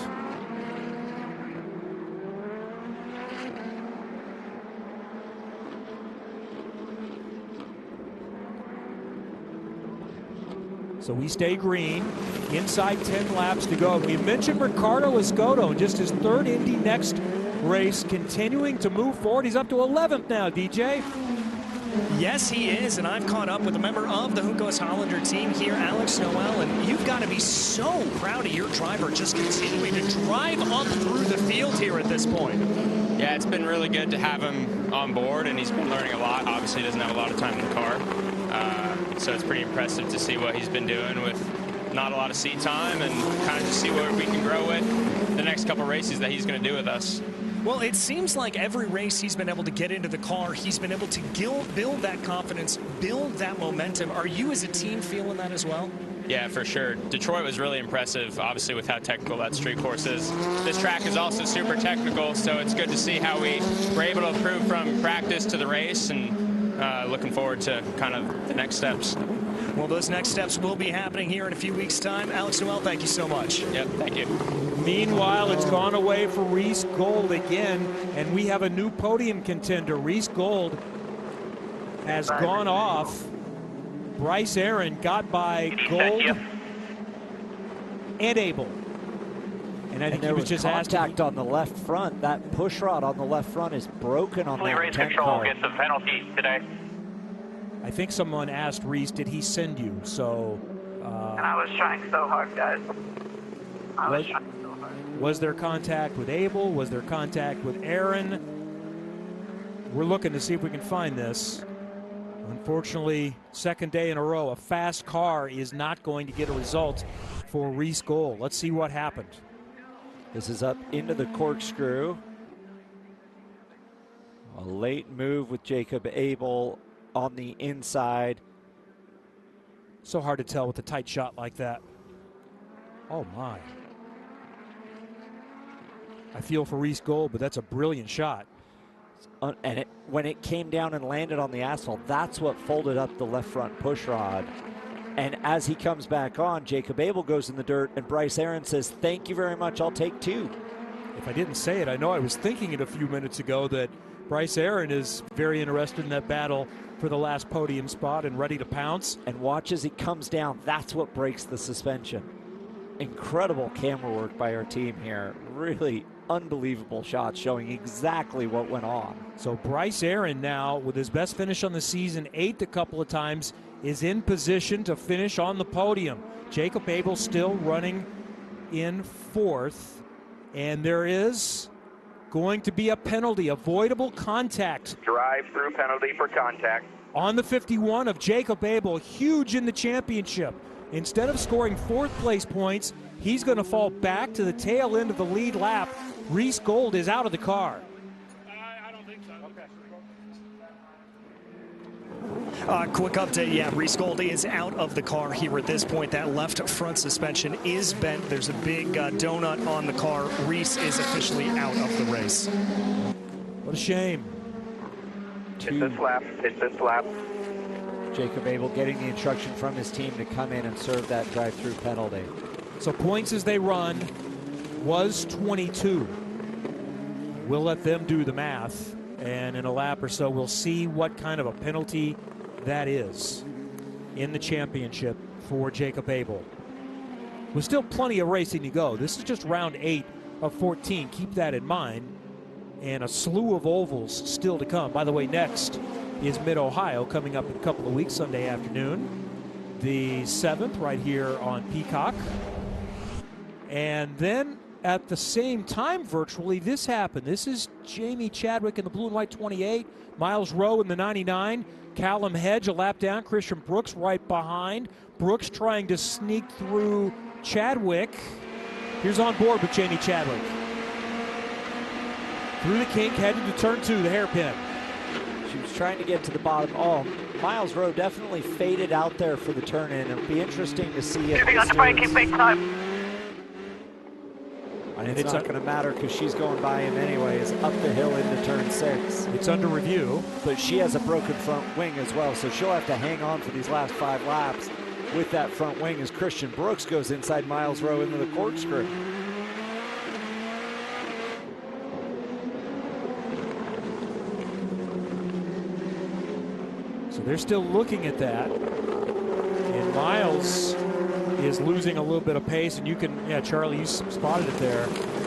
So we stay green, inside 10 laps to go. We mentioned Ricardo Escoto, just his 3rd Indy NXT race, continuing to move forward. He's up to 11th now, DJ. Yes, he is, and I've caught up with a member of the Juncos Hollander team here, Alex Noel, and you've got to be so proud of your driver just continuing to drive up through the field here at this point. Yeah, it's been really good to have him on board, and he's been learning a lot. Obviously, he doesn't have a lot of time in the car. So it's pretty impressive to see what he's been doing with not a lot of seat time, and kind of just see what we can grow with the next couple races that he's going to do with us. Well, it seems like every race he's been able to get into the car, he's been able to build that confidence, build that momentum. Are you as a team feeling that as well? Yeah, for sure. Detroit was really impressive, obviously, with how technical that street course is. This track is also super technical, so it's good to see how we were able to improve from practice to the race, and looking forward to kind of the next steps. Well, those next steps will be happening here in a few weeks' time. Alex Noel, thank you so much. Yep, thank you. Meanwhile, it's gone away for Reese Gold again, and we have a new podium contender. Reese Gold has gone off. Bryce Aaron got by Gold and Abel. And I think he was just contact on the left front. That push rod on the left front is broken on that race control gets a penalty today. I think someone asked Reese, did he send you? So. And I was trying so hard, guys. Was there contact with Abel? Was there contact with Aaron? We're looking to see if we can find this. Unfortunately, 2nd day in a row, a fast car is not going to get a result for Reese Gold. Let's see what happened. This is up into the corkscrew. A late move with Jacob Abel on the inside. So hard to tell with a tight shot like that. Oh my. I feel for Reese Gold, but that's a brilliant shot. And when it came down and landed on the asphalt, that's what folded up the left front push rod. And as he comes back on, Jacob Abel goes in the dirt, and Bryce Aaron says, "Thank you very much, I'll take 2. If I didn't say it, I know I was thinking it a few minutes ago that Bryce Aaron is very interested in that battle for the last podium spot and ready to pounce. And watch as he comes down. That's what breaks the suspension. Incredible camera work by our team here. Really unbelievable shots showing exactly what went on. So Bryce Aaron now, with his best finish on the season, 8th a couple of times, is in position to finish on the podium. Jacob Abel still running in 4th. And there is going to be a penalty, avoidable contact. Drive-through penalty for contact. On the 51 of Jacob Abel, huge in the championship. Instead of scoring 4th place points, he's going to fall back to the tail end of the lead lap. Reese Gold is out of the car. I don't think so. Quick update, yeah, Reese Gold is out of the car here at this point. That left front suspension is bent. There's a big donut on the car. Reese is officially out of the race. What a shame. It's this lap. It's this lap. Jacob Abel getting the instruction from his team to come in and serve that drive-through penalty. So points as they run was 22. We'll let them do the math, and in a lap or so we'll see what kind of a penalty that is in the championship for Jacob Abel. With still plenty of racing to go. This is just round 8 of 14. Keep that in mind. And a slew of ovals still to come. By the way, next is Mid-Ohio coming up in a couple of weeks, Sunday afternoon. The 7th right here on Peacock. And then at the same time virtually, this happened. This is Jamie Chadwick in the blue and white 28, Miles Rowe in the 99, Callum Hedge a lap down, Christian Brooks right behind. Brooks trying to sneak through Chadwick. Here's on board with Jamie Chadwick. Through the kink, headed to turn 2, the hairpin. She was trying to get to the bottom. Oh, Miles Rowe definitely faded out there for the turn in. It'll be interesting to see if Moving on to braking, big time. And it's not going to matter because she's going by him anyways, up the hill into turn 6. It's under review. But she has a broken front wing as well, so she'll have to hang on for these last 5 laps with that front wing as Christian Brooks goes inside Miles Rowe into the corkscrew. So they're still looking at that. And Miles is losing a little bit of pace, and you can, yeah, Charlie, you spotted it there.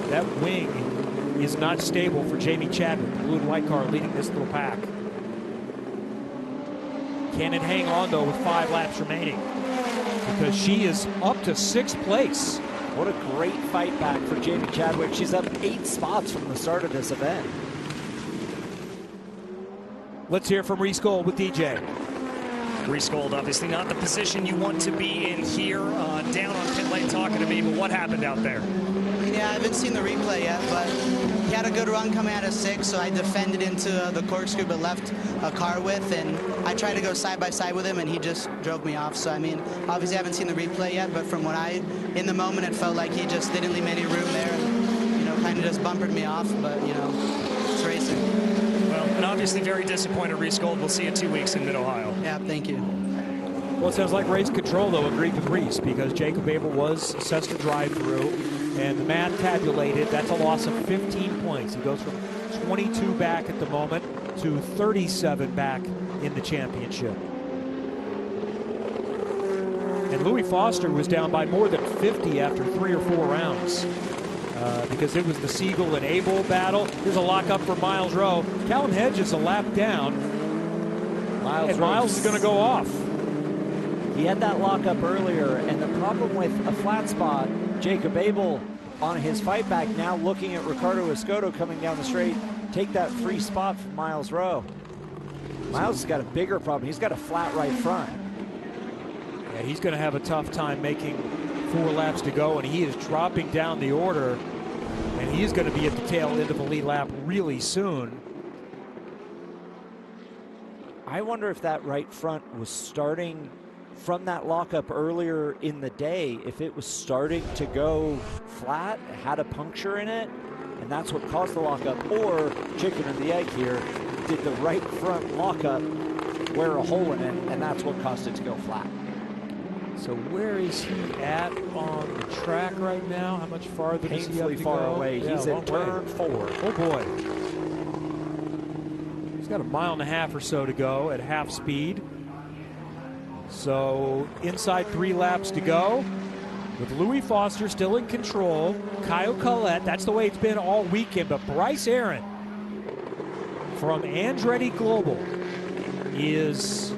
That wing is not stable for Jamie Chadwick, the blue and white car leading this little pack. Can it hang on, though, with 5 laps remaining? Because she is up to 6th place. What a great fight back for Jamie Chadwick. She's up 8 spots from the start of this event. Let's hear from Reese Gold with DJ. Reese Gold, obviously not the position you want to be in here. Down on pit lane talking to me, but what happened out there? Yeah, I haven't seen the replay yet, but he had a good run coming out of 6, so I defended into the corkscrew but left a car width, and I tried to go side by side with him, and he just drove me off. So, I mean, obviously I haven't seen the replay yet, but from what in the moment, it felt like he just didn't leave any room there, and, you know, kind of just bumpered me off, but, you know, it's racing. Well, and obviously very disappointed, Reese Gold. We'll see you in 2 weeks in Mid-Ohio. Yeah, thank you. Well, it sounds like race control, though, agreed with Reese, because Jacob Abel was set to drive through, and the math tabulated, that's a loss of 15 points. He goes from 22 back at the moment to 37 back in the championship. And Louis Foster was down by more than 50 after 3 or 4 rounds. Because it was the Siegel and Abel battle. Here's a lockup for Miles Rowe. Callum Hedge is a lap down. Miles is going to go off. He had that lockup earlier, and the problem with a flat spot, Jacob Abel on his fight back now looking at Ricardo Escoto coming down the straight, take that free spot from Miles Rowe. Miles has got a bigger problem. He's got a flat right front. Yeah, he's going to have a tough time making 4 laps to go, and he is dropping down the order, and he's going to be at the tail end of the lead lap really soon. I wonder if that right front was starting from that lockup earlier in the day, if it was starting to go flat, had a puncture in it, and that's what caused the lockup. Or chicken or the egg here, did the right front lockup wear a hole in it, and that's what caused it to go flat. So where is he at on the track right now? How much farther does he have to far go? away. Yeah, He's at turn 4. Oh boy. He's got a mile and a half or so to go at half speed. So inside 3 laps to go. With Louis Foster still in control. Kyle Collette, that's the way it's been all weekend. But Bryce Aaron from Andretti Global is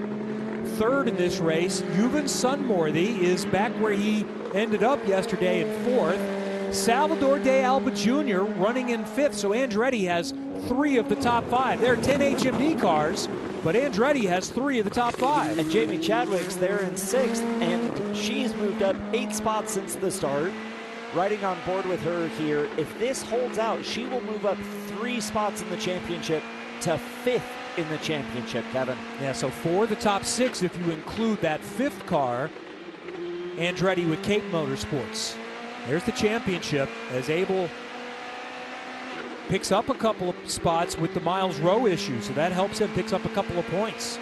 third in this race. Yuvan Sunmorthy is back where he ended up yesterday in 4th. Salvador De Alba Jr. running in 5th. So Andretti has 3 of the top 5. There are 10 HMD cars, but Andretti has 3 of the top 5. And Jamie Chadwick's there in 6th, and she's moved up 8 spots since the start. Riding on board with her here. If this holds out, she will move up 3 spots in the championship to 5th in the championship, Kevin. Yeah, so 4 of the top 6 if you include that 5th car, Andretti with Cape Motorsports. There's the championship as Abel picks up a couple of spots with the Miles Rowe issue, so that helps him, picks up a couple of points,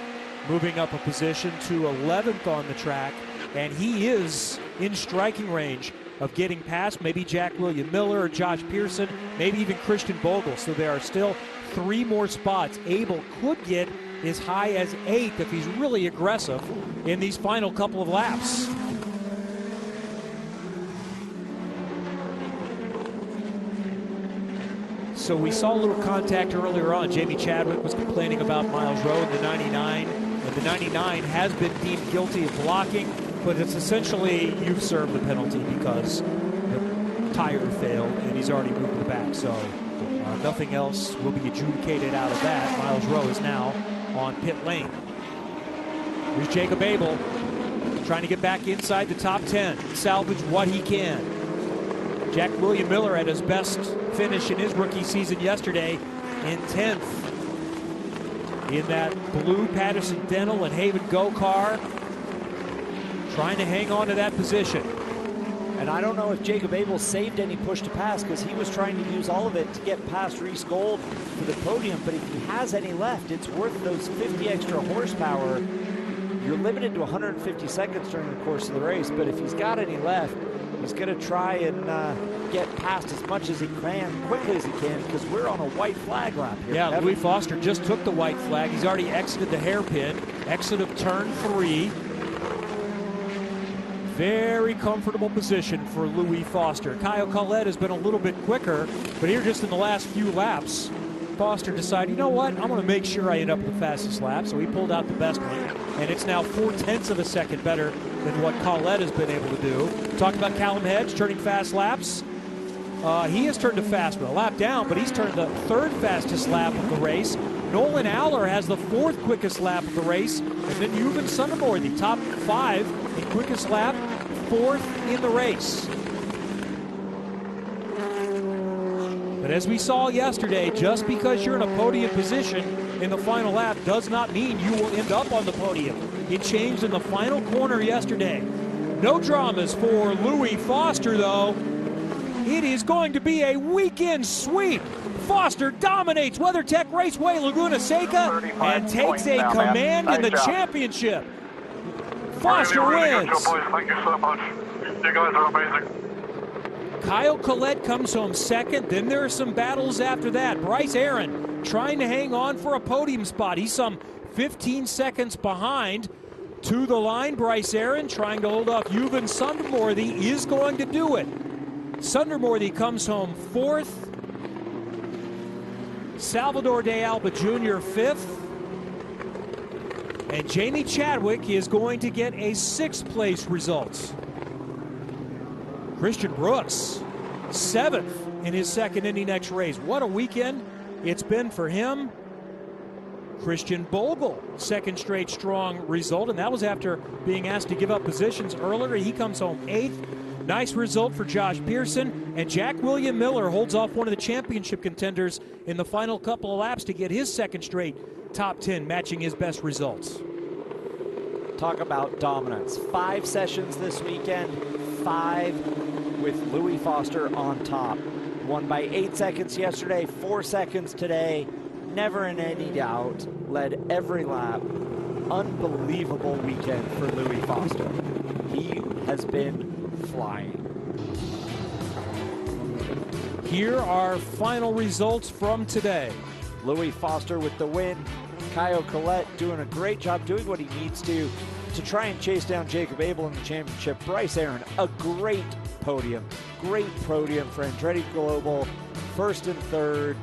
moving up a position to 11th on the track, and he is in striking range of getting past maybe Jack William Miller or Josh Pearson, maybe even Christian Bogle. So there are still 3 more spots. Abel could get as high as 8th if he's really aggressive in these final couple of laps. So we saw a little contact earlier on. Jamie Chadwick was complaining about Miles Rowe in the 99, and the 99 has been deemed guilty of blocking, but it's essentially you've served the penalty because the tire failed and he's already moved the back. So nothing else will be adjudicated out of that. Miles Rowe is now on pit lane. Here's Jacob Abel trying to get back inside the top 10, salvage what he can. Jack William Miller at his best finish in his rookie season yesterday in 10th in that blue Patterson Dental and Haven Go car, trying to hang on to that position. And I don't know if Jacob Abel saved any push to pass because he was trying to use all of it to get past Reese Gold for the podium, but if he has any left, it's worth those 50 extra horsepower. You're limited to 150 seconds during the course of the race, but if he's got any left, he's going to try and get past as much as he can, quickly as he can, because we're on a white flag lap here. Yeah, Kevin. Louis Foster just took the white flag. He's already exited the hairpin. Exit of turn 3. Very comfortable position for Louis Foster. Kyle Collette has been a little bit quicker, but here just in the last few laps, Foster decided, you know what, I'm going to make sure I end up with the fastest lap, so he pulled out the best one, and it's now 4/10 of a second better than what Collette has been able to do. Talked about Callum Hedge turning fast laps. He has turned a fast one, a lap down, but he's turned the 3rd fastest lap of the race. Nolan Aller has the 4th quickest lap of the race, and then Yuvan Sunmorthy, top 5 in quickest lap, 4th in the race. But as we saw yesterday, just because you're in a podium position in the final lap does not mean you will end up on the podium. It changed in the final corner yesterday. No dramas for Louis Foster, though. It is going to be a weekend sweep. Foster dominates WeatherTech Raceway Laguna Seca and takes a command in the championship. Foster wins. Thank you so much. You guys are amazing. Kyle Collette comes home 2nd. Then there are some battles after that. Bryce Aaron trying to hang on for a podium spot. He's some 15 seconds behind. To the line, Bryce Aaron trying to hold off Yuvan Sunmorthy is going to do it. Sunmorthy comes home 4th. Salvador De Alba Jr. 5th. And Jamie Chadwick is going to get a 6th place result. Christian Brooks, 7th in his 2nd Indy NXT race. What a weekend it's been for him. Christian Bogle, 2nd straight strong result, and that was after being asked to give up positions earlier. He comes home 8th. Nice result for Josh Pearson, and Jack William Miller holds off one of the championship contenders in the final couple of laps to get his 2nd straight top 10, matching his best results. Talk about dominance. 5 sessions this weekend, 5 with Louis Foster on top. Won by 8 seconds yesterday, 4 seconds today. Never in any doubt. Led every lap. Unbelievable weekend for Louis Foster. He has been flying. Here are final results from today. Louis Foster with the win. Kyle Collette doing a great job, doing what he needs to try and chase down Jacob Abel in the championship. Bryce Aaron, a great podium for Andretti Global, first and third,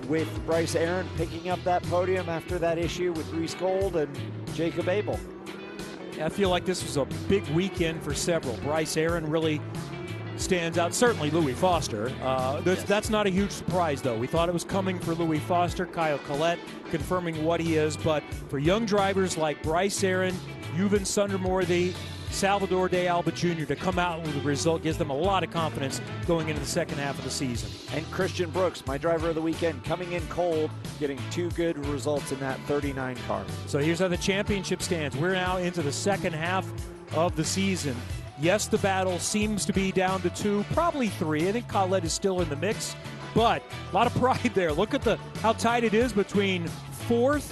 with Bryce Aaron picking up that podium after that issue with Reese Gold and Jacob Abel. I feel like this was a big weekend for several. Bryce Aaron really stands out. Certainly Louis Foster. That's not a huge surprise, though. We thought it was coming for Louis Foster. Kyle Collette confirming what he is. But for young drivers like Bryce Aaron, Yuvan Sundermorthy, Salvador De Alba Jr. to come out with a result gives them a lot of confidence going into the second half of the season. And Christian Brooks, my driver of the weekend, coming in cold, getting 2 good results in that 39 car. So here's how the championship stands. We're now into the second half of the season. Yes, the battle seems to be down to 2, probably 3. I think Collette is still in the mix, but a lot of pride there. Look at how tight it is between 4th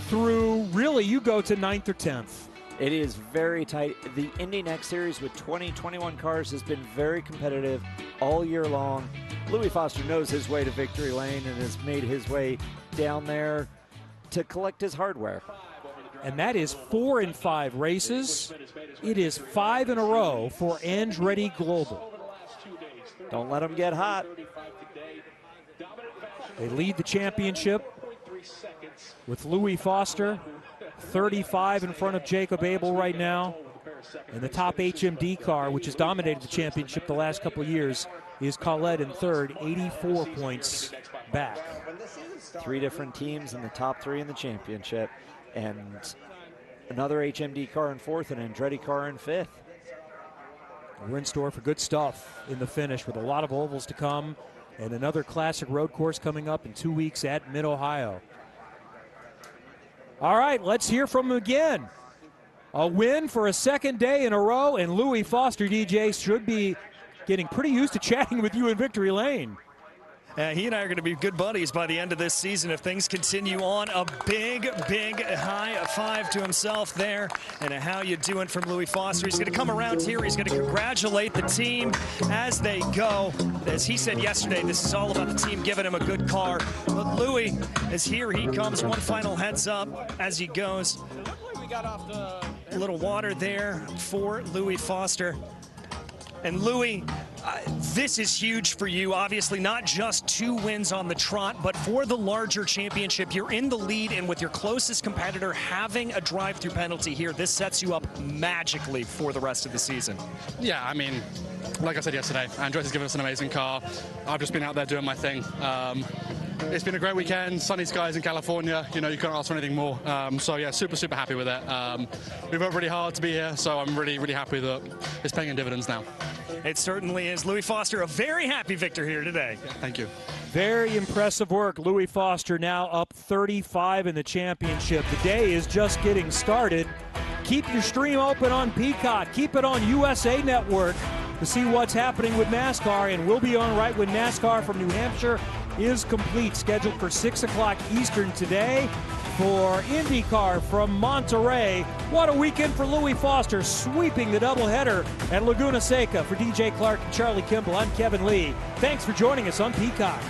through, really, you go to 9th or 10th. It is very tight. The Indy NXT Series with 2021 cars has been very competitive all year long. Louis Foster knows his way to victory lane and has made his way down there to collect his hardware. And that is 4 in 5 races. It is 5 in a row for Andretti Global. Don't let them get hot. They lead the championship with Louis Foster, 35 in front of Jacob Abel right now. And the top HMD car, which has dominated the championship the last couple of years, is Collette in third, 84 points back. 3 different teams in the top 3 in the championship. And another HMD car in 4th and Andretti car in 5th. We're in store for good stuff in the finish with a lot of ovals to come and another classic road course coming up in 2 weeks at Mid-Ohio. All right, let's hear from him again. A win for a second day in a row, and Louis Foster, DJ, should be getting pretty used to chatting with you in victory lane. He and I are going to be good buddies by the end of this season if things continue on. A big high five to himself there. And how you doing from Louis Foster. He's going to come around here. He's going to congratulate the team as they go. As he said yesterday, this is all about the team giving him a good car. But Louis is here. He comes. One final heads up as he goes. We got off a little water there for Louis Foster. And Louis, this is huge for you. Obviously, not just 2 wins on the trot, but for the larger championship. You're in the lead, and with your closest competitor having a drive-through penalty here, this sets you up magically for the rest of the season. Yeah, I mean, like I said yesterday, Andretti's given us an amazing car. I've just been out there doing my thing. It's been a great weekend, sunny skies in California. You know, you can't ask for anything more. So yeah, super happy with it. We've worked really hard to be here, so I'm really happy that it's paying in dividends now. It certainly is. Louis Foster, a very happy victor here today. Yeah, thank you. Very impressive work. Louis Foster now up 35 in the championship. The day is just getting started. Keep your stream open on Peacock. Keep it on USA Network to see what's happening with NASCAR, and we'll be on right when NASCAR from New Hampshire is complete, scheduled for 6 o'clock Eastern today for IndyCar from Monterey. What a weekend for Louis Foster, sweeping the doubleheader at Laguna Seca. For DJ Clark and Charlie Kimball, I'm Kevin Lee. Thanks for joining us on Peacock.